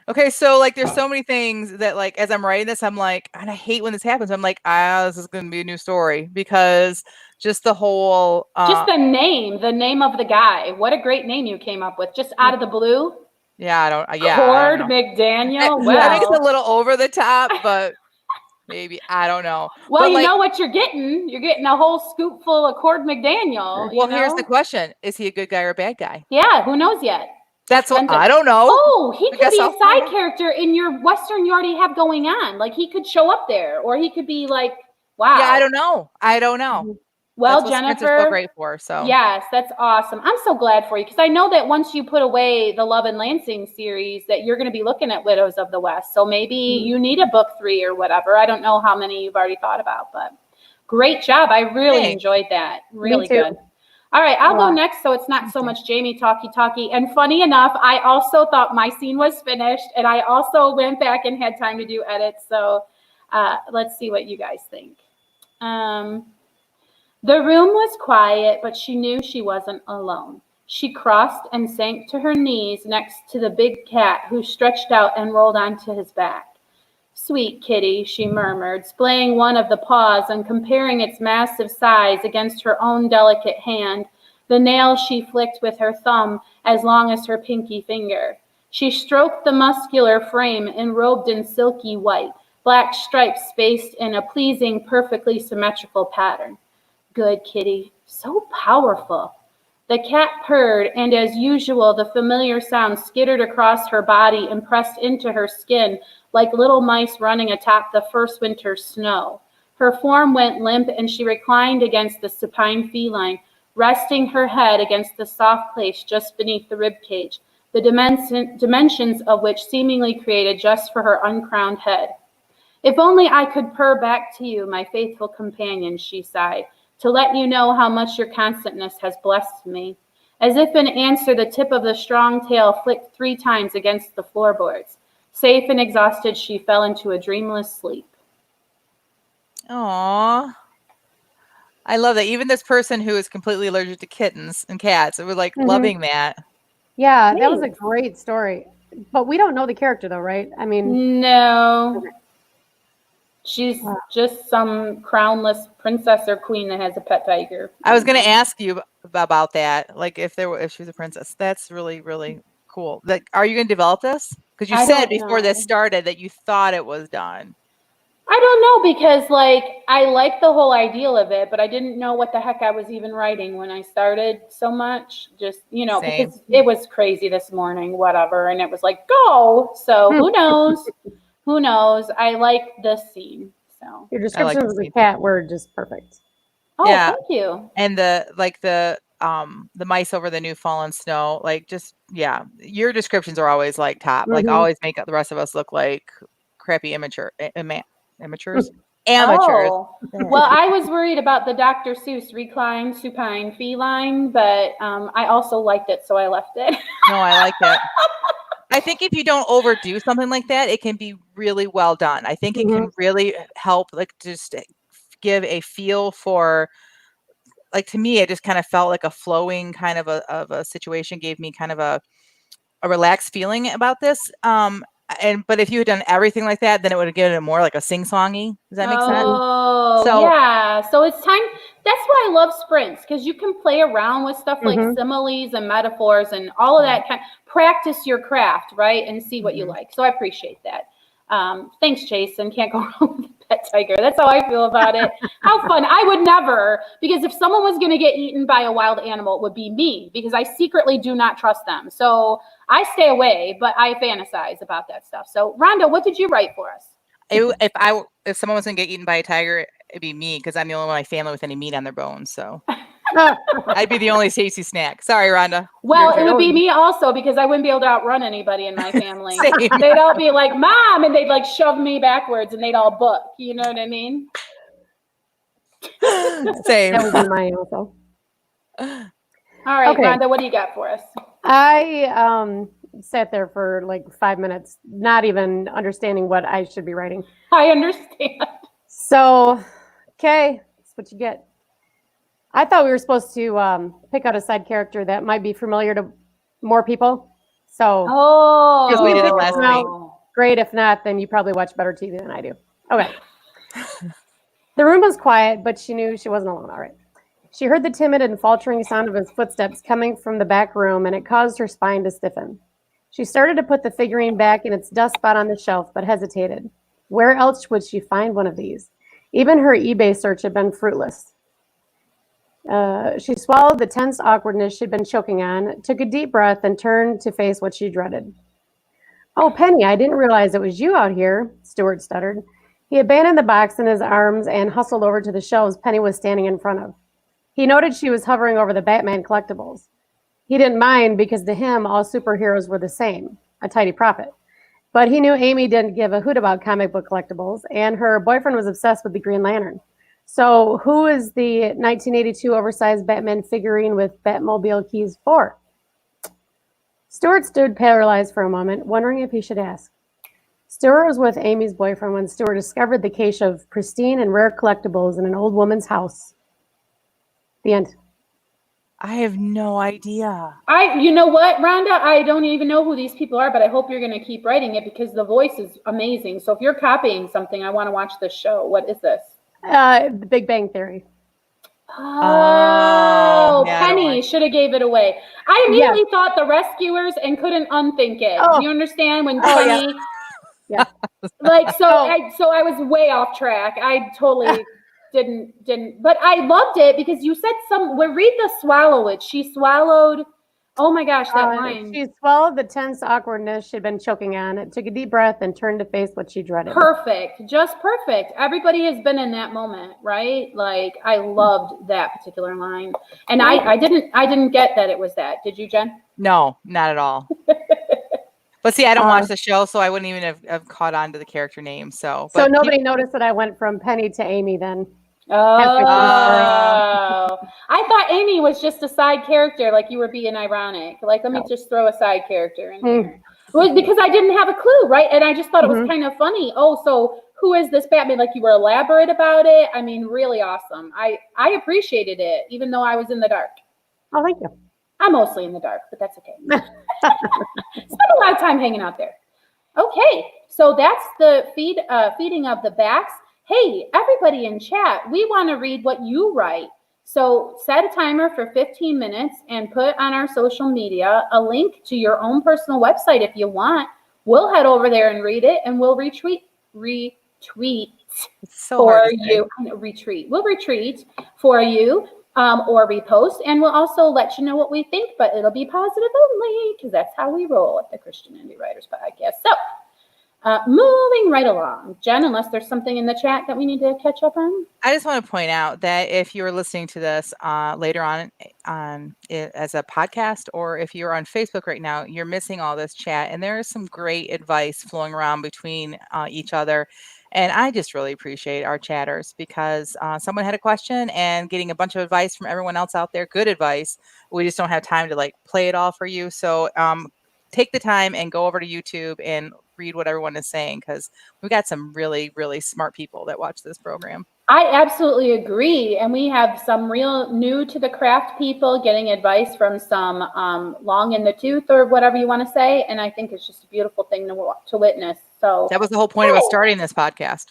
Okay, so like there's so many things that like as I'm writing this, I'm like, and I hate when this happens. I'm like, this is gonna be a new story because just the whole Just the name of the guy. What a great name you came up with, just out of the blue. I don't Cord know. McDaniel. I think it's Well, a little over the top, but maybe I don't know. well, But you like, know what you're getting. You're getting a whole scoop full of Cord McDaniel. well, here's the question: is he a good guy or a bad guy? Yeah, who knows yet? That's what Depends on- I don't know. Oh, he I could guess be a I'll find side out. character in your Western you already have going on. Like he could show up there, or he could be like, wow. Yeah, I don't know. I don't know. Well, That's what sprints are so Jennifer, great for. So yes, that's awesome. I'm so glad for you because I know that once you put away the Love and Lansing series, that you're going to be looking at Widows of the West. So maybe you need a book 3 or whatever. I don't know how many you've already thought about, but great job. I really Thanks. enjoyed that. Really too. good. All right, I'll go Yeah. next so it's not so much Jamie talky. And funny enough, I also thought my scene was finished and I also went back and had time to do edits. So let's see what you guys think. The room was quiet, but she knew she wasn't alone. She crossed and sank to her knees next to the big cat who stretched out and rolled onto his back. Sweet kitty, she murmured, splaying one of the paws and comparing its massive size against her own delicate hand, the nail she flicked with her thumb as long as her pinky finger. She stroked the muscular frame enrobed in silky white, black stripes spaced in a pleasing, perfectly symmetrical pattern. Good kitty, so powerful. The cat purred, and as usual, the familiar sound skittered across her body and pressed into her skin like little mice running atop the first winter's snow. Her form went limp, and she reclined against the supine feline, resting her head against the soft place just beneath the ribcage, the dimensions of which seemingly created just for her uncrowned head. If only I could purr back to you, my faithful companion, she sighed, to let you know how much your constantness has blessed me. As if in answer, the tip of the strong tail flicked 3 times against the floorboards. Safe and exhausted, she fell into a dreamless sleep. Aw. I love that. Even this person who is completely allergic to kittens and cats, it was like loving that. Yeah, that was a great story. But we don't know the character though, right? I mean, No. She's just some crownless princess or queen that has a pet tiger. I was going to ask you about that. Like if she was a princess, that's really, really cool. Like, are you going to develop this? Because you I said don't before this know. started that you thought it was done. I don't know because like I like the whole ideal of it, but I didn't know what the heck I was even writing when I started so much. Just, Same. because it was crazy this morning, whatever, and it was like, go. So who knows? Who knows? I like this scene. So your descriptions of the cat were just perfect. Yeah. Thank you. And the mice over the new fallen snow, like just your descriptions are always like top. Like always make the rest of us look like crappy amateurs. Oh, well, I was worried about the Dr. Seuss recline supine feline, but I also liked it, so I left it. No, I like it. I think if you don't overdo something like that, it can be really well done. I think it can really help, like, just give a feel for, like, to me, it just kind of felt like a flowing kind of a situation, gave me kind of a relaxed feeling about this. But if you had done everything like that, then it would have given it more like a sing-songy. Does that make sense? Oh, yeah. So it's time. That's why I love sprints, because you can play around with stuff like similes and metaphors and all of that. Practice your craft, right? And see what you like. So I appreciate that. Thanks, Jason. Can't go wrong with a pet tiger. That's how I feel about it. How fun. I would never, because if someone was going to get eaten by a wild animal, it would be me, because I secretly do not trust them. So I stay away, but I fantasize about that stuff. So Rhonda, what did you write for us? If someone was going to get eaten by a tiger, it'd be me, because I'm the only one in my family with any meat on their bones. So I'd be the only tasty snack. Sorry, Rhonda. Well, it would be me also, because I wouldn't be able to outrun anybody in my family. They'd all be like, Mom, and they'd like shove me backwards and they'd all book. You know what I mean? Same. That would be mine also. All right, Rhonda, what do you got for us? I sat there for like 5 minutes, not even understanding what I should be writing. I understand. So, okay, that's what you get. I thought we were supposed to pick out a side character that might be familiar to more people. So Oh. Because we did it Figure last them out. Great. If not, then you probably watch better TV than I do. Okay. The room was quiet, but she knew she wasn't alone. All right. She heard the timid and faltering sound of his footsteps coming from the back room, and it caused her spine to stiffen. She started to put the figurine back in its dust spot on the shelf, but hesitated. Where else would she find one of these? Even her eBay search had been fruitless. She swallowed the tense awkwardness she'd been choking on, took a deep breath, and turned to face what she dreaded. Oh, Penny, I didn't realize it was you out here, Stuart stuttered. He abandoned the box in his arms and hustled over to the shelves Penny was standing in front of. He noted she was hovering over the Batman collectibles. He didn't mind because to him, all superheroes were the same, a tidy profit. But he knew Amy didn't give a hoot about comic book collectibles, and her boyfriend was obsessed with the Green Lantern. So who is the 1982 oversized Batman figurine with Batmobile keys for? Stuart stood paralyzed for a moment, wondering if he should ask. Stuart was with Amy's boyfriend when Stuart discovered the cache of pristine and rare collectibles in an old woman's house. The end. I have no idea. You know what, Rhonda? I don't even know who these people are, but I hope you're going to keep writing it because the voice is amazing. So if you're copying something, I want to watch this show. What is this? The Big Bang Theory. Oh, yeah, I don't Penny like- should have gave it away. I immediately thought The Rescuers and couldn't unthink it. Oh. Do you understand when Oh, yeah. Penny? Yeah. Like so, Oh. I was way off track. I totally didn't, but I loved it because you said read the swallow it. She swallowed. Oh my gosh, that line. She swallowed the tense awkwardness she'd been choking on, took a deep breath, and turned to face what she dreaded. Perfect, just perfect. Everybody has been in that moment, right? Like I loved that particular line, and I didn't get that it was that. Did you, Jen? No, not at all. But see, I don't watch the show, so I wouldn't even have caught on to the character name. So nobody noticed that I went from Penny to Amy then. Oh, I thought Amy was just a side character, like you were being ironic. Like, let me just throw a side character in here. Well, because I didn't have a clue, right? And I just thought it was kind of funny. Oh, so who is this Batman? Like you were elaborate about it. I mean, really awesome. I appreciated it, even though I was in the dark. Oh, thank you. I'm mostly in the dark, but that's okay. Spent a lot of time hanging out there. Okay, so that's the feeding of the backs. Hey, everybody in chat, we want to read what you write. So set a timer for 15 minutes and put on our social media a link to your own personal website if you want. We'll head over there and read it, and we'll retweet for you. Retreat. We'll retweet for you or repost, and we'll also let you know what we think, but it'll be positive only because that's how we roll at the Christian Indie Writers Podcast. So moving right along, Jen, unless there's something in the chat that we need to catch up on. I just want to point out that if you're listening to this later on as a podcast, or if you're on Facebook right now, you're missing all this chat, and there is some great advice flowing around between each other. And I just really appreciate our chatters because someone had a question and getting a bunch of advice from everyone else out there, good advice. We just don't have time to like play it all for you. So take the time and go over to YouTube and read what everyone is saying because we've got some really, really smart people that watch this program. I absolutely agree. And we have some real new to the craft people getting advice from some long in the tooth or whatever you want to say. And I think it's just a beautiful thing to witness. So that was the whole point of us starting this podcast.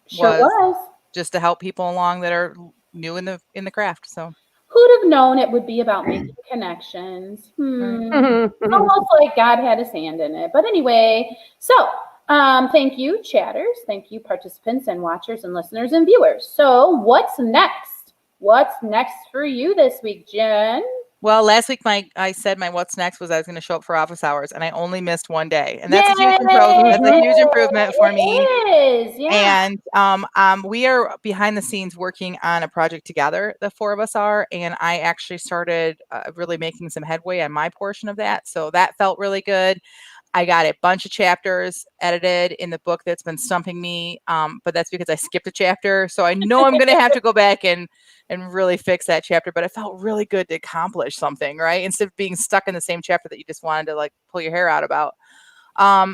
Sure was. Just to help people along that are new in the craft. So who'd have known it would be about making connections? Almost like God had his hand in it. But anyway, so thank you, chatters. Thank you, participants and watchers and listeners and viewers. So what's next? What's next for you this week, Jen? Well, last week I said my what's next was I was going to show up for office hours, and I only missed one day, and that's a huge improvement. That's a huge improvement for me. It is, yeah. And we are behind the scenes working on a project together. The four of us are, and I actually started really making some headway on my portion of that, so that felt really good. I got a bunch of chapters edited in the book that's been stumping me, but that's because I skipped a chapter. So I know I'm going to have to go back and really fix that chapter, but it felt really good to accomplish something, right? Instead of being stuck in the same chapter that you just wanted to like pull your hair out about.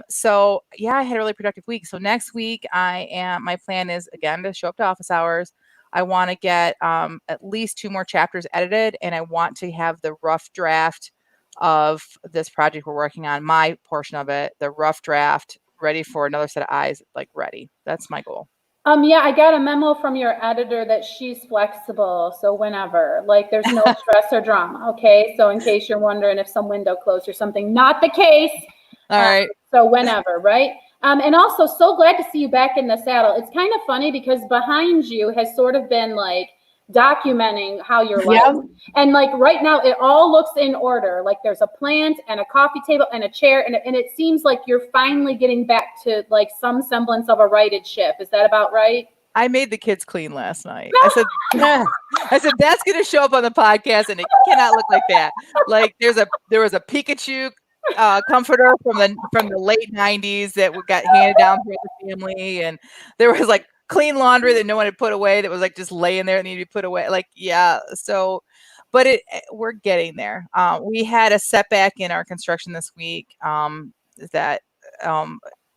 So yeah, I had a really productive week. So next week my plan is again to show up to office hours. I want to get at least 2 more chapters edited, and I want to have the rough draft of this project we're working on, my portion of it, the rough draft, ready for another set of eyes, like ready. That's my goal. Yeah, I got a memo from your editor that she's flexible, so whenever, like, there's no stress or drama, okay? So in case you're wondering if some window closed or something, not the case. All right. So whenever, right? And also, so glad to see you back in the saddle. It's kind of funny because behind you has sort of been like documenting how your life. Yep. And like right now, it all looks in order. Like there's a plant and a coffee table and a chair, and it seems like you're finally getting back to like some semblance of a righted ship. Is that about right? I made the kids clean last night. I said, that's going to show up on the podcast, and it cannot look like that. Like there was a Pikachu comforter from the late 90s that got handed down through the family, and there was like clean laundry that no one had put away that was like just laying there that needed to be put away. Like, yeah. So, but we're getting there. We had a setback in our construction this week that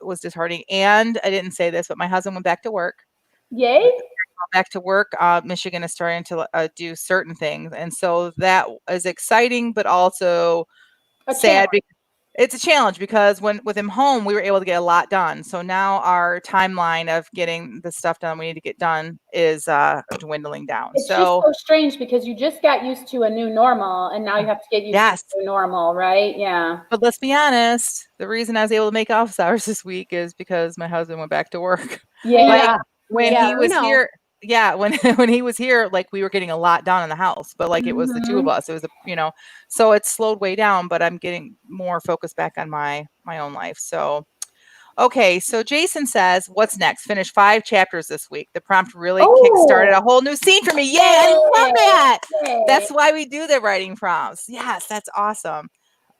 was disheartening. And I didn't say this, but my husband went back to work. Yay. Back to work. Michigan is starting to do certain things. And so that is exciting, but also sad because it's a challenge because with him home, we were able to get a lot done. So now our timeline of getting the stuff done we need to get done is dwindling down. It's just so strange because you just got used to a new normal and now you have to get used to new normal, right? Yeah. But let's be honest, the reason I was able to make office hours this week is because my husband went back to work. Yeah. Like when he was here. Yeah, when he was here, like we were getting a lot done in the house, but like it was the two of us. It was so it slowed way down, but I'm getting more focused back on my own life. So, okay. So Jason says, what's next? Finish 5 chapters this week. The prompt really kickstarted a whole new scene for me. Yay! I love that. Yay. That's why we do the writing prompts. Yes, that's awesome.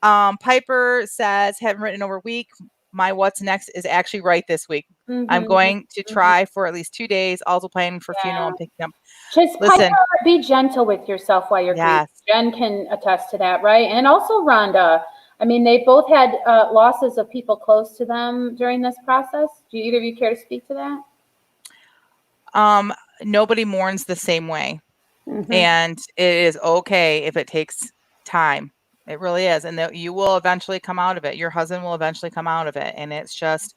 Piper says, haven't written over a week. My what's next is actually right this week. I'm going to try for at least 2 days. Also planning for funeral. I'm picking up. Just listen. Piper, be gentle with yourself while you're grieving. Jen can attest to that, right? And also Rhonda. I mean, they both had losses of people close to them during this process. Do either of you care to speak to that? Nobody mourns the same way, and it is okay if it takes time. It really is. And you will eventually come out of it. Your husband will eventually come out of it. And it's just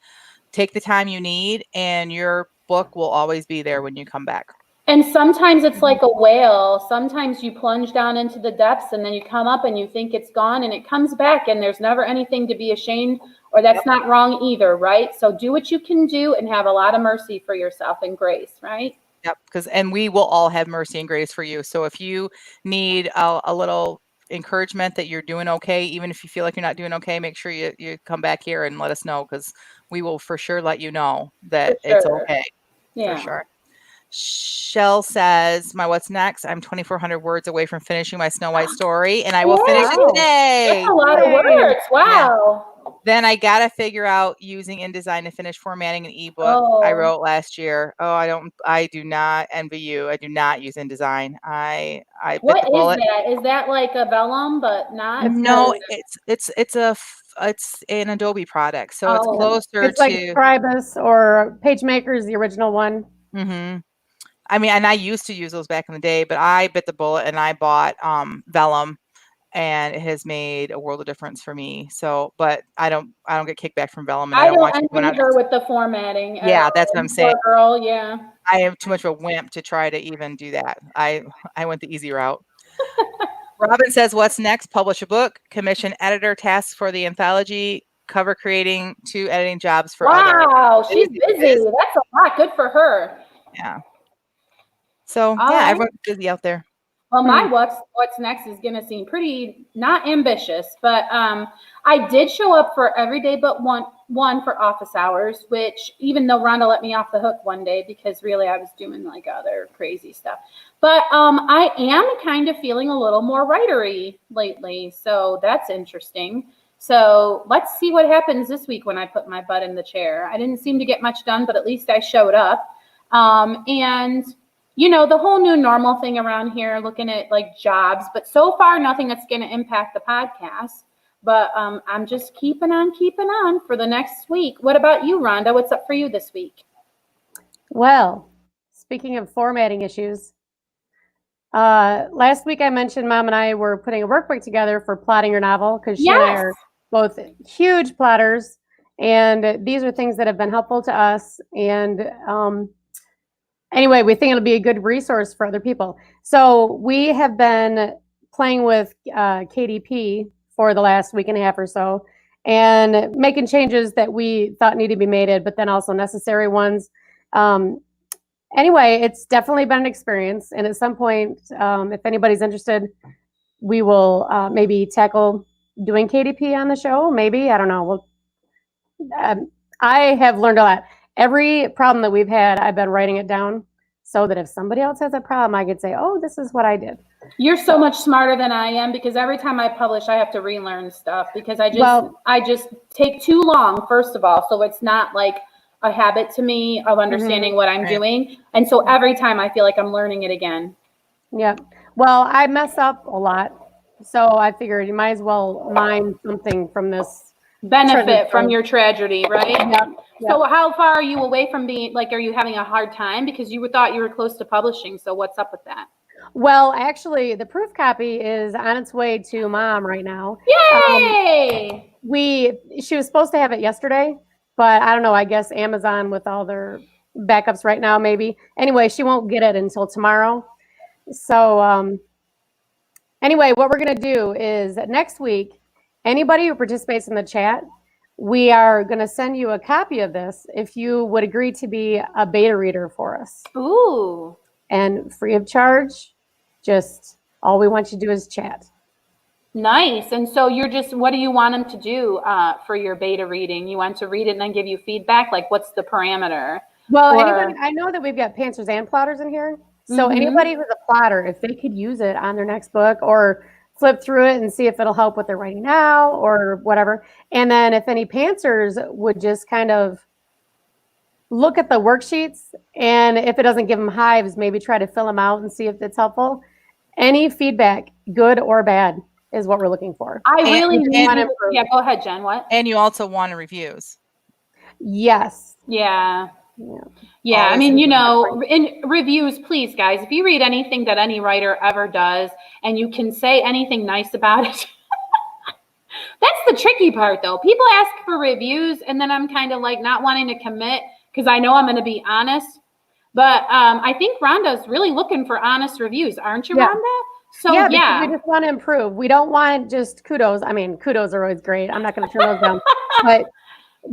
take the time you need and your book will always be there when you come back. And sometimes it's like a whale. Sometimes you plunge down into the depths and then you come up and you think it's gone and it comes back and there's never anything to be ashamed or that's not wrong either, right? So do what you can do and have a lot of mercy for yourself and grace, right? Yep. And we will all have mercy and grace for you. So if you need a little encouragement that you're doing okay, even if you feel like you're not doing okay, make sure you come back here and let us know because we will for sure let you know that it's okay. Yeah. For sure. Shell says, my what's next? I'm 2,400 words away from finishing my Snow White story and I will finish it today. That's a lot of words. Wow. Yeah. Then I got to figure out using InDesign to finish formatting an ebook I wrote last year. I do not envy you. I do not use InDesign. I bit the bullet. What is that? Is that like a Vellum, but not? No, it's an Adobe product. So it's closer it's like Scribus or PageMaker is the original one. I mean, and I used to use those back in the day, but I bit the bullet and I bought Vellum. And it has made a world of difference for me. So, but I don't get kickback from Vellum. And I don't want you her with the formatting. Yeah, that's what I'm saying. Girl, yeah. I am too much of a wimp to try to even do that. I went the easy route. Robin says, what's next? Publish a book, commission editor tasks for the anthology, cover creating, 2 editing jobs for others. Wow, she's busy. That's a lot. Good for her. Yeah. So, everyone's busy out there. Well, my what's next is going to seem pretty not ambitious, but I did show up for every day but one for office hours, which even though Rhonda let me off the hook one day because really I was doing like other crazy stuff. But I am kind of feeling a little more writery lately, so that's interesting. So let's see what happens this week when I put my butt in the chair. I didn't seem to get much done, but at least I showed up. And the whole new normal thing around here, looking at like jobs, but so far nothing that's going to impact the podcast. But I'm just keeping on for the next week. What about you, Rhonda? What's up for you this week? Well, speaking of formatting issues, Last week I mentioned Mom and I were putting a workbook together for plotting your novel because she and I Yes. are both huge plotters, and these are things that have been helpful to us. And anyway, we think it'll be a good resource for other people. So we have been playing with KDP for the last week and a half or so, and making changes that we thought needed to be made, but then also necessary ones. Anyway, it's definitely been an experience. And at some point, if anybody's interested, we will maybe tackle doing KDP on the show. Maybe, I don't know. I have learned a lot. Every problem that we've had, I've been writing it down so that if somebody else has a problem, I could say, oh, this is what I did. You're so much smarter than I am, because every time I publish, I have to relearn stuff because I just take too long, first of all. So it's not like a habit to me of understanding what I'm doing. And so every time I feel like I'm learning it again. Yeah. Well, I mess up a lot. So I figured you might as well mine something from this. Benefit from your tragedy, right? Yeah. So how far are you away from being, like, are you having a hard time? Because you thought you were close to publishing. So what's up with that? Well, actually, the proof copy is on its way to Mom right now. Yay! She was supposed to have it yesterday, but I don't know. I guess Amazon with all their backups right now, maybe. Anyway, she won't get it until tomorrow. So anyway, what we're going to do is next week, anybody who participates in the chat, we are going to send you a copy of this if you would agree to be a beta reader for us. Ooh. And free of charge. Just all we want you to do is chat. Nice. And so what do you want them to do for your beta reading? You want to read it and then give you feedback? Like, what's the parameter? Well, anybody, I know that we've got pantsers and plotters in here. So anybody who's a plotter, if they could use it on their next book or flip through it and see if it'll help what they're writing now or whatever. And then if any pantsers would just kind of look at the worksheets, and if it doesn't give them hives, maybe try to fill them out and see if it's helpful. Any feedback, good or bad, is what we're looking for. I really want to. Yeah, go ahead, Jen. What? And you also want reviews. Yes. Yeah. Yeah. I mean, in reviews, please, guys, if you read anything that any writer ever does and you can say anything nice about it, that's the tricky part, though. People ask for reviews, and then I'm kind of like not wanting to commit because I know I'm going to be honest. But I think Rhonda's really looking for honest reviews, aren't you, Rhonda? So because we just want to improve. We don't want just kudos. I mean, kudos are always great. I'm not going to turn those down, but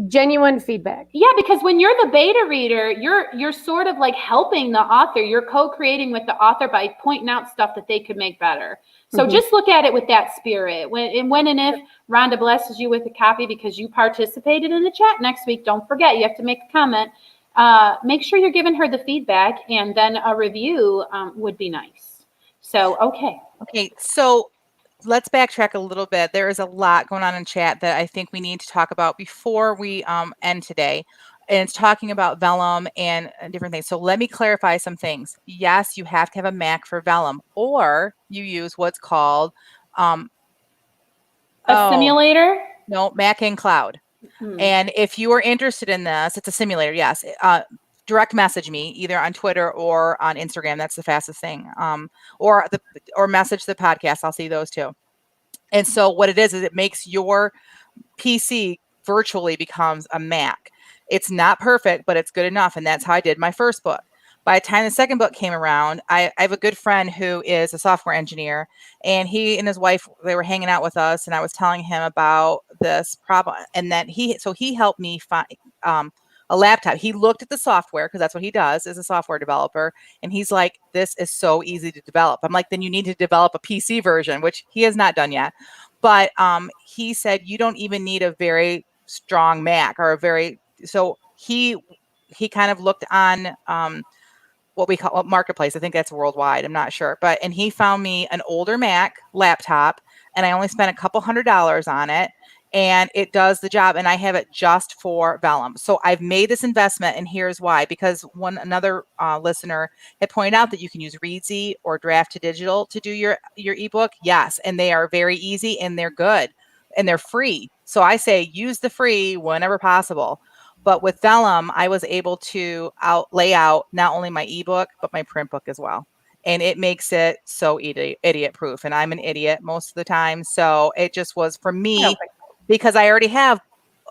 genuine feedback. Yeah, because when you're the beta reader, you're sort of like helping the author. You're co-creating with the author by pointing out stuff that they could make better. So just look at it with that spirit. When and if Rhonda blesses you with a copy because you participated in the chat next week, don't forget you have to make a comment. Make sure you're giving her the feedback, and then a review would be nice. So, okay. So let's backtrack a little bit. There is a lot going on in chat that I think we need to talk about before we end today. And it's talking about vellum and different things. So let me clarify some things. Yes, you have to have a Mac for vellum, or you use what's called a simulator? No, Mac in Cloud. And if you are interested in this, it's a simulator, yes. Direct message me either on Twitter or on Instagram. That's the fastest thing. Or message the podcast. I'll see those too. And so what it is it makes your PC virtually becomes a Mac. It's not perfect, but it's good enough. And that's how I did my first book. By the time the second book came around, I have a good friend who is a software engineer, and he and his wife, they were hanging out with us, and I was telling him about this problem, and that he helped me find a laptop. He looked at the software because that's what he does as a software developer, and he's like, "This is so easy to develop." I'm like, "Then you need to develop a PC version," which he has not done yet. But he said you don't even need a very strong Mac or so he kind of looked on what we call Marketplace. I think that's worldwide. I'm not sure. And he found me an older Mac laptop, and I only spent a couple $100s on it, and it does the job. And I have it just for vellum. So I've made this investment, and here's why. Because another listener had pointed out that you can use Readsy or Draft to Digital to do your ebook. Yes, and they are very easy, and they're good, and they're free. So I say use the free whenever possible. But with vellum, I was able to lay out not only my ebook, but my print book as well. and it makes it so idiot proof. And I'm an idiot most of the time. So it just was for me, because I already have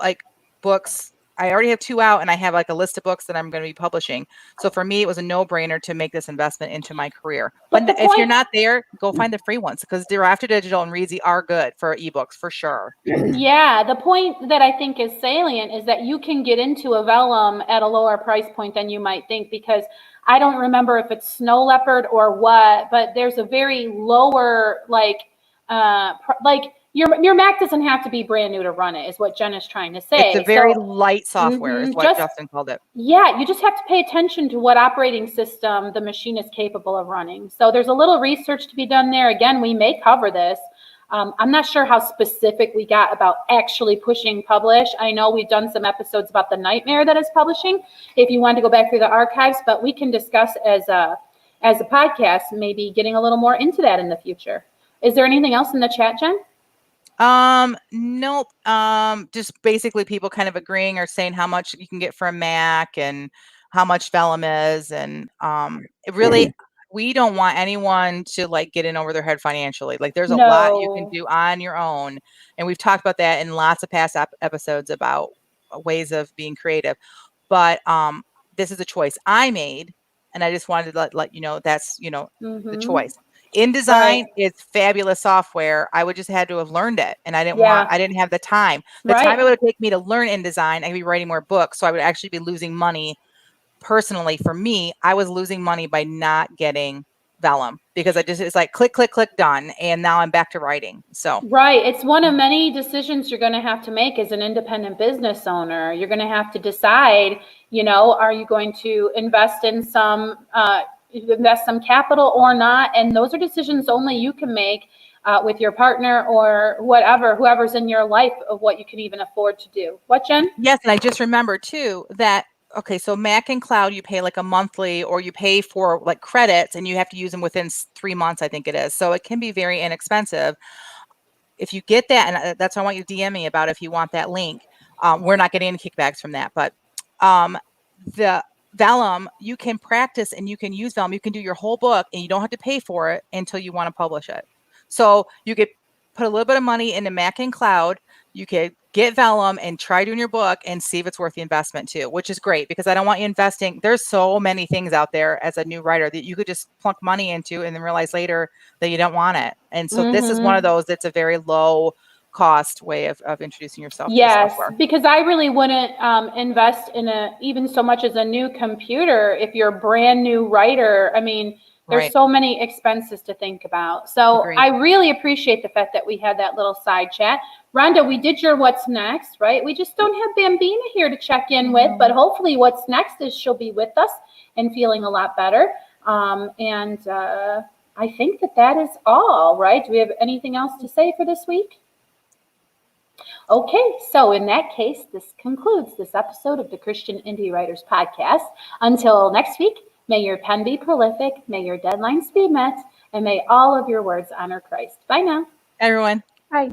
like books. I already have 2 out, and I have like a list of books that I'm going to be publishing. So for me, it was a no-brainer to make this investment into my career. But if you're not there, go find the free ones, because After Digital and Reedsy are good for ebooks for sure. Yeah, the point that I think is salient is that you can get into a vellum at a lower price point than you might think, because I don't remember if it's snow leopard or what, but there's a very lower, like your Mac doesn't have to be brand new to run it, is what Jen is trying to say. It's a very light software, is what Justin called it. Yeah, you just have to pay attention to what operating system the machine is capable of running. So there's a little research to be done there. Again, we may cover this. I'm not sure how specific we got about actually pushing publish. I know we've done some episodes about the nightmare that is publishing, if you want to go back through the archives, but we can discuss as a podcast, maybe getting a little more into that in the future. Is there anything else in the chat, Jen? Nope. Just basically people kind of agreeing or saying how much you can get from Mac and how much vellum is. And it really, we don't want anyone to like get in over their head financially. Like there's a lot you can do on your own. And we've talked about that in lots of past episodes about ways of being creative. But this is a choice I made. And I just wanted to let you know that's, the choice. InDesign is fabulous software. I would just had to have learned it, and I didn't have the time. The time it would take me to learn InDesign, I'd be writing more books, so I would actually be losing money. Personally, for me, I was losing money by not getting vellum, because it's like click, click, click, done, and now I'm back to writing. So it's one of many decisions you're going to have to make as an independent business owner. You're going to have to decide, are you going to invest in some capital or not? And those are decisions only you can make with your partner or whoever's in your life, of what you can even afford to do. What, Jen? Yes, and I just remember too that, okay, so Mac and cloud, you pay like a monthly, or you pay for like credits, and you have to use them within 3 months, I think it is. So it can be very inexpensive. If you get that, and that's what I want you to DM me about if you want that link. We're not getting any kickbacks from that, but the vellum, you can practice and you can use vellum. You can do your whole book and you don't have to pay for it until you want to publish it. So you could put a little bit of money into Mac and cloud. You could get vellum and try doing your book and see if it's worth the investment too, which is great, because I don't want you investing. There's so many things out there as a new writer that you could just plunk money into and then realize later that you don't want it. And so this is one of those that's a very low cost way of introducing yourself to the software. Because I really wouldn't invest in even so much as a new computer if you're a brand new writer. I mean, there's so many expenses to think about. So I really appreciate the fact that we had that little side chat. Rhonda, we did your what's next, right? We just don't have Bambina here to check in with, but hopefully what's next is she'll be with us and feeling a lot better. I think that is all, right? Do we have anything else to say for this week? Okay, so in that case, this concludes this episode of the Christian Indie Writers Podcast. Until next week, may your pen be prolific, may your deadlines be met, and may all of your words honor Christ. Bye now. Everyone. Bye.